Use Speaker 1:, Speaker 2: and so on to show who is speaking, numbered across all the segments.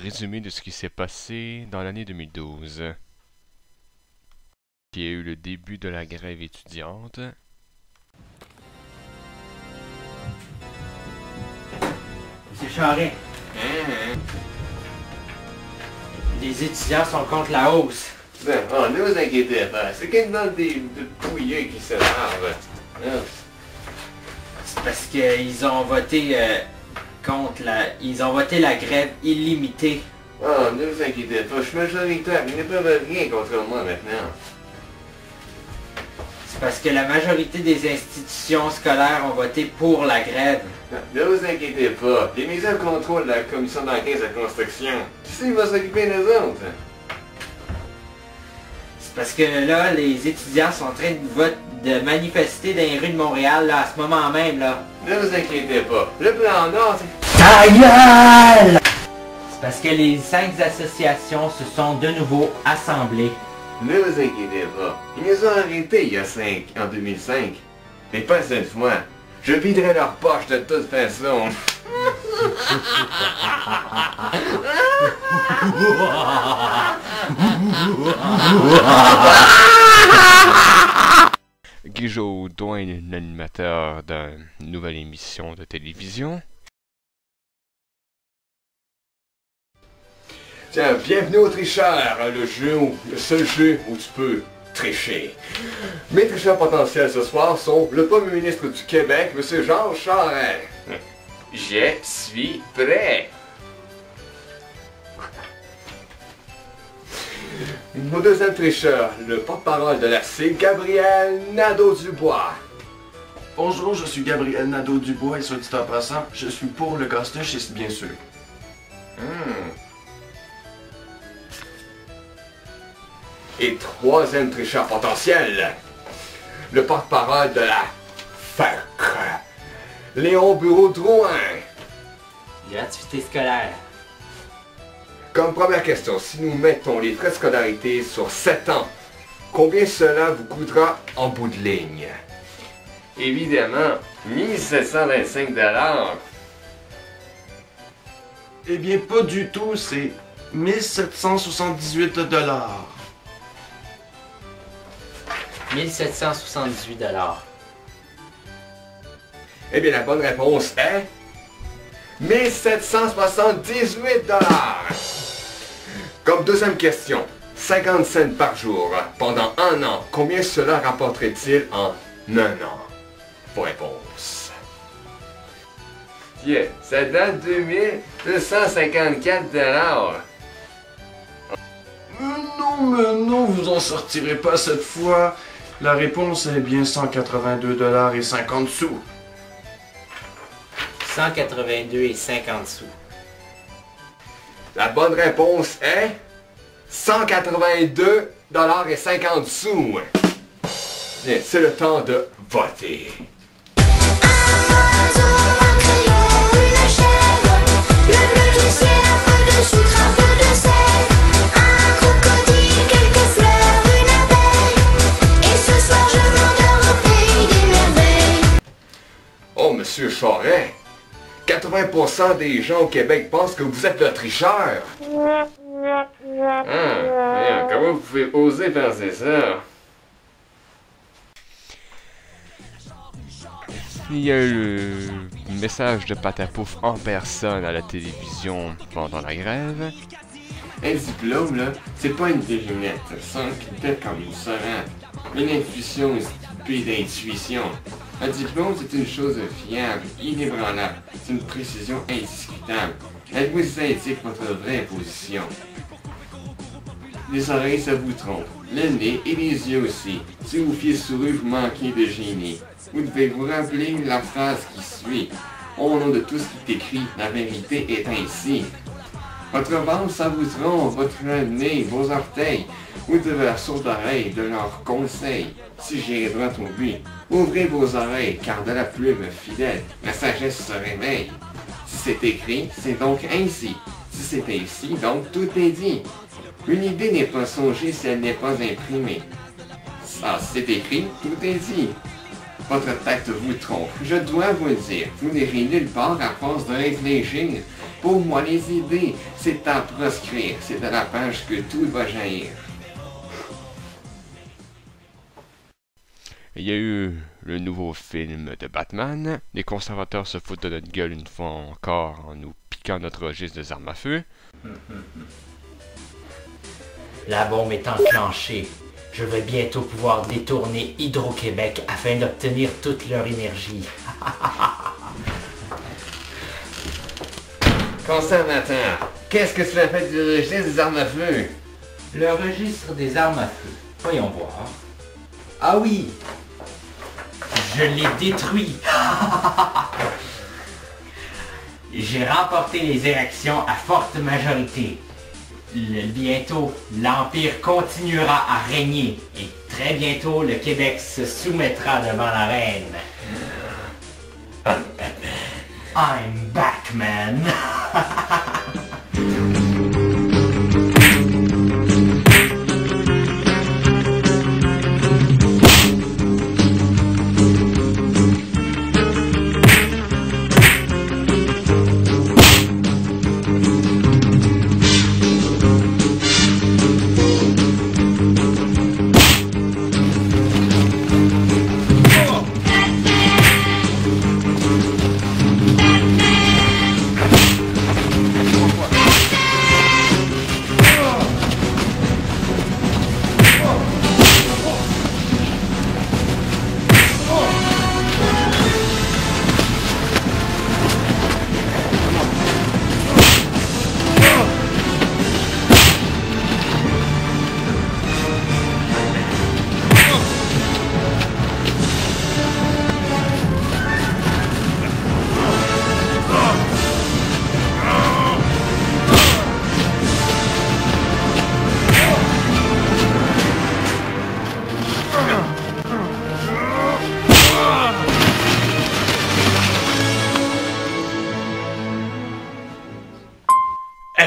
Speaker 1: résumé de ce qui s'est passé dans l'année 2012, qui a eu le début de la grève étudiante.
Speaker 2: Monsieur Charest, les étudiants sont contre la hausse.
Speaker 3: Ben, ne vous inquiétez pas, c'est quasiment des pouilleux qui s'énervent.
Speaker 2: C'est parce qu'ils ont voté ils ont voté la grève illimitée.
Speaker 3: Ne vous inquiétez pas, je suis majoritaire, ils ne peuvent rien contre moi maintenant.
Speaker 2: C'est parce que la majorité des institutions scolaires ont voté pour la grève.
Speaker 3: Ne vous inquiétez pas, les médias contrôlent la commission d'enquête de la construction. Qui c'est qui va s'occuper de nous autres?
Speaker 2: C'est parce que là, les étudiants sont en train de manifester dans les rues de Montréal, là, à ce moment même, là.
Speaker 3: Ne vous inquiétez pas, le plan Nord, c'est...
Speaker 2: Ta gueule! C'est parce que les 5 associations se sont de nouveau assemblées.
Speaker 3: Ne vous inquiétez pas, ils nous ont arrêtés il y a 5, en 2005. Mais pas cette fois. Je viderai leur poche de toute façon.
Speaker 1: Guy Jodoin est l'animateur d'une nouvelle émission de télévision.
Speaker 3: Tiens, bienvenue au tricheur, le seul jeu où tu peux tricher. Mes tricheurs potentiels ce soir sont le premier ministre du Québec, M. Jean Charest. Je suis prêt. Mon deuxième tricheur, le porte-parole de la C, Gabriel Nadeau-Dubois.
Speaker 4: Bonjour, je suis Gabriel Nadeau-Dubois et soit dit en passant, je suis pour le gastrichiste, bien sûr.
Speaker 3: Et troisième tricheur potentiel, le porte-parole de la FAC, Léon Bureau-Drouin.
Speaker 2: Gratuité scolaire.
Speaker 3: Comme première question, si nous mettons les frais de scolarité sur 7 ans, combien cela vous coûtera en bout de ligne? Évidemment, 1725 $.
Speaker 4: Eh bien, pas du tout, c'est 1778 $.
Speaker 2: 1778 $.
Speaker 3: Eh bien, la bonne réponse est 1778 $. Comme deuxième question, 50 cents par jour pendant un an, combien cela rapporterait-il en un an? Vos réponses. Yeah, ça donne 2254 $.
Speaker 4: Mais non, vous en sortirez pas cette fois. La réponse est bien 182 $ et 50 sous.
Speaker 2: 182 et 50 sous.
Speaker 3: La bonne réponse est 182 $ et 50 sous. Bien, c'est le temps de voter. Oh, Monsieur Charest, 80% des gens au Québec pensent que vous êtes le tricheur. Comment vous pouvez oser penser ça?
Speaker 1: Il y a eu le message de Patapouf en personne à la télévision pendant la grève.
Speaker 3: Un diplôme, là, c'est pas une devinette, sans critère comme une seringue. Une intuition stupée d'intuition. Un diplôme, c'est une chose fiable, inébranlable. C'est une précision indiscutable. Êtes-vous indique votre vraie position? Les oreilles, ça vous trompe. Le nez et les yeux aussi. Si vous fiez sur eux, vous manquez de génie. Vous devez vous rappeler la phrase qui suit. Au nom de tout ce qui est écrit, la vérité est ainsi. Votre ventre, ça vous trompe, votre nez, vos orteils. Vous devez la sourde oreille de leurs conseils. Si j'irai droit au but, ouvrez vos oreilles, car de la plume fidèle, la sagesse se réveille. Si c'est écrit, c'est donc ainsi. Si c'est ainsi, donc tout est dit. Une idée n'est pas songée si elle n'est pas imprimée. Ah, si c'est écrit, tout est dit. Votre tête vous trompe, je dois vous le dire. Vous n'irez nulle part à force de réfléchir. Pour moi, les idées, c'est à proscrire. C'est de la page que tout va jaillir.
Speaker 1: Il y a eu le nouveau film de Batman. Les conservateurs se foutent de notre gueule une fois encore en nous piquant notre registre des armes à feu.
Speaker 2: La bombe est enclenchée. Je vais bientôt pouvoir détourner Hydro-Québec afin d'obtenir toute leur énergie.
Speaker 3: Conservateur, qu'est-ce que tu as fait du registre des armes à feu?
Speaker 2: Le registre des armes à feu. Voyons voir. Ah oui! Je l'ai détruit! J'ai remporté les élections à forte majorité. Bientôt, l'Empire continuera à régner et très bientôt, le Québec se soumettra devant la reine. I'm Batman.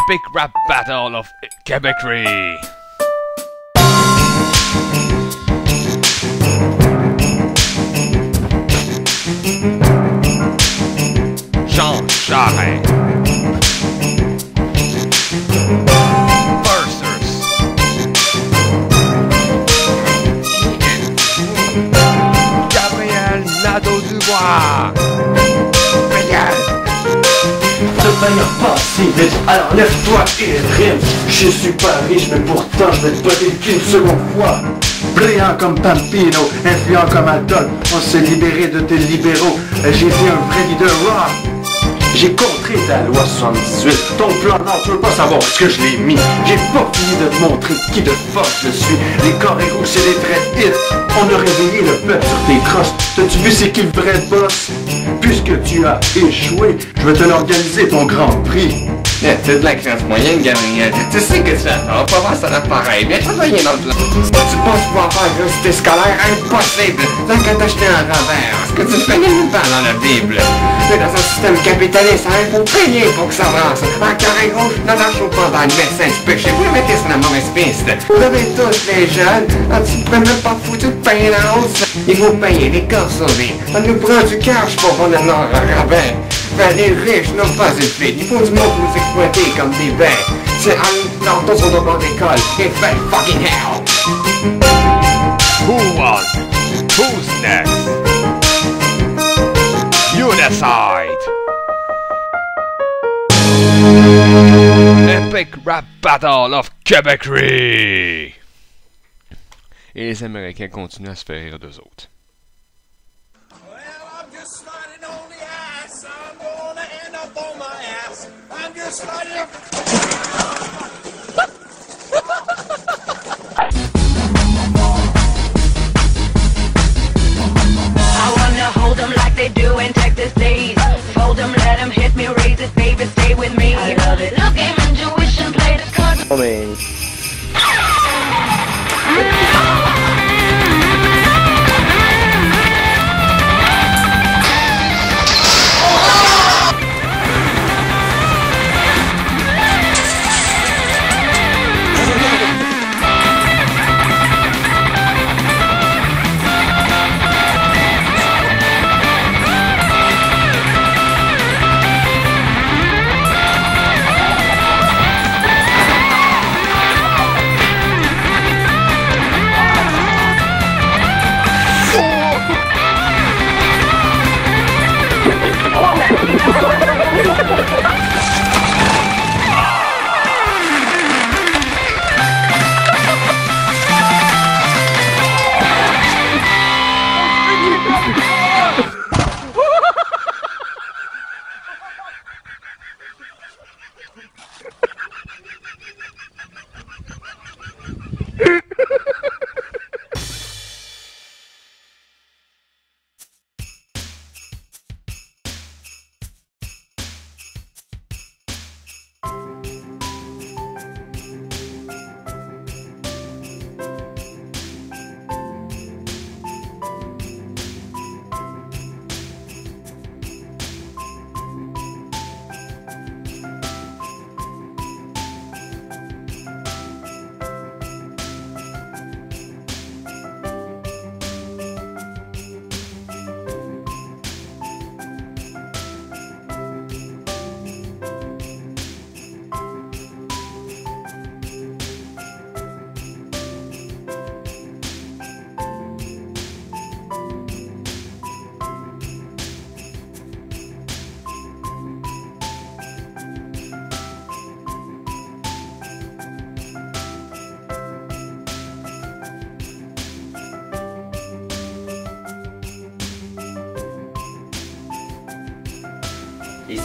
Speaker 1: Epic Rap Battle of Quebecry. Jean Charest versus Gabriel Nadeau-Dubois.
Speaker 4: Demain n'a pas si vite, alors lève-toi et rime. Je suis pas riche, mais pourtant je vais te botter qu'une seconde fois. Brillant comme Pampino, influent comme Adolphe, on s'est libéré de tes libéraux. J'ai été un vrai leader rock. J'ai contré ta loi 78. Ton plan, non, tu veux pas savoir ce que je l'ai mis. J'ai pas fini de te montrer qui de fuck je suis. Les corps égaux, c'est des traits hits. On a réveillé le peuple sur tes crosses. T'as-tu vu c'est qui le vrai boss? Puisque tu as échoué, je vais te l'organiser ton grand prix.
Speaker 3: T'es de la classe moyenne, Gabriel. Tu sais que ça va pas voir ça pareil. Viens travailler dans le plan. Tu penses pouvoir faire réussite scolaire? Impossible. Tant qu'à t'acheter un revers. Ce que tu fais nulle part dans la Bible. Mais dans un système capitaliste, il faut payer pour que ça avance. En carré rouge, dans un chaud pendant le médecin du péché. Vous le mettez sur la mauvaise piste. Vous avez tous les jeunes. Tu peux même pas foutu de payer la hausse. Il faut payer les corps sauvés. Ça nous prend du cash pour qu'on en a un rabais. Ben, les riches n'ont pas une fille. Il faut du monde pour nous exploiter comme des bêtes. C'est un ordre sur nos bancs d'école. Et fait fucking hell.
Speaker 1: Who won? Who's next? You decide. Epic Rap Battle of Quebecry. Et les Américains continuent à se faire rire d'eux autres.
Speaker 5: I wanna hold them like they do in Texas days. Fold them, let them hit me, raise it, baby, stay with me. I love it. Look, game intuition, play the cards.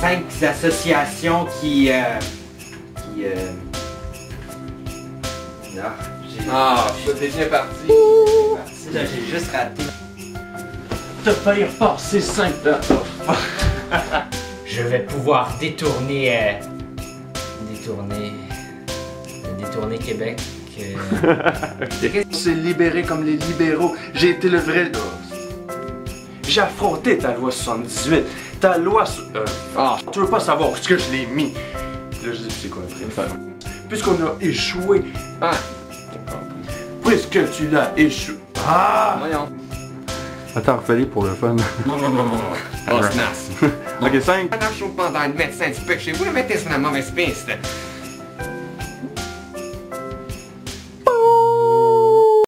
Speaker 2: 5 associations qui non,
Speaker 3: Ah, c'est bien parti.
Speaker 2: là, j'ai juste raté.
Speaker 4: T'as failli repasser 5 ans.
Speaker 2: Je vais pouvoir détourner Québec.
Speaker 4: On s'est libéré comme les libéraux. J'ai été le vrai... J'ai affronté ta loi 78. Ta loi... Tu veux pas savoir où est-ce que je l'ai mis. Là, je dis, c'est quoi après? Puisqu'on a échoué.
Speaker 3: Ah,
Speaker 4: Puisque tu l'as échoué. Ah!
Speaker 3: voyons.
Speaker 4: Attends, refais-les pour le fun.
Speaker 3: Oh, snaps.
Speaker 4: Ok, 5.
Speaker 3: Pendant que je suis pendant le médecin du peu chez vous, le mettez sur la mauvaise piste.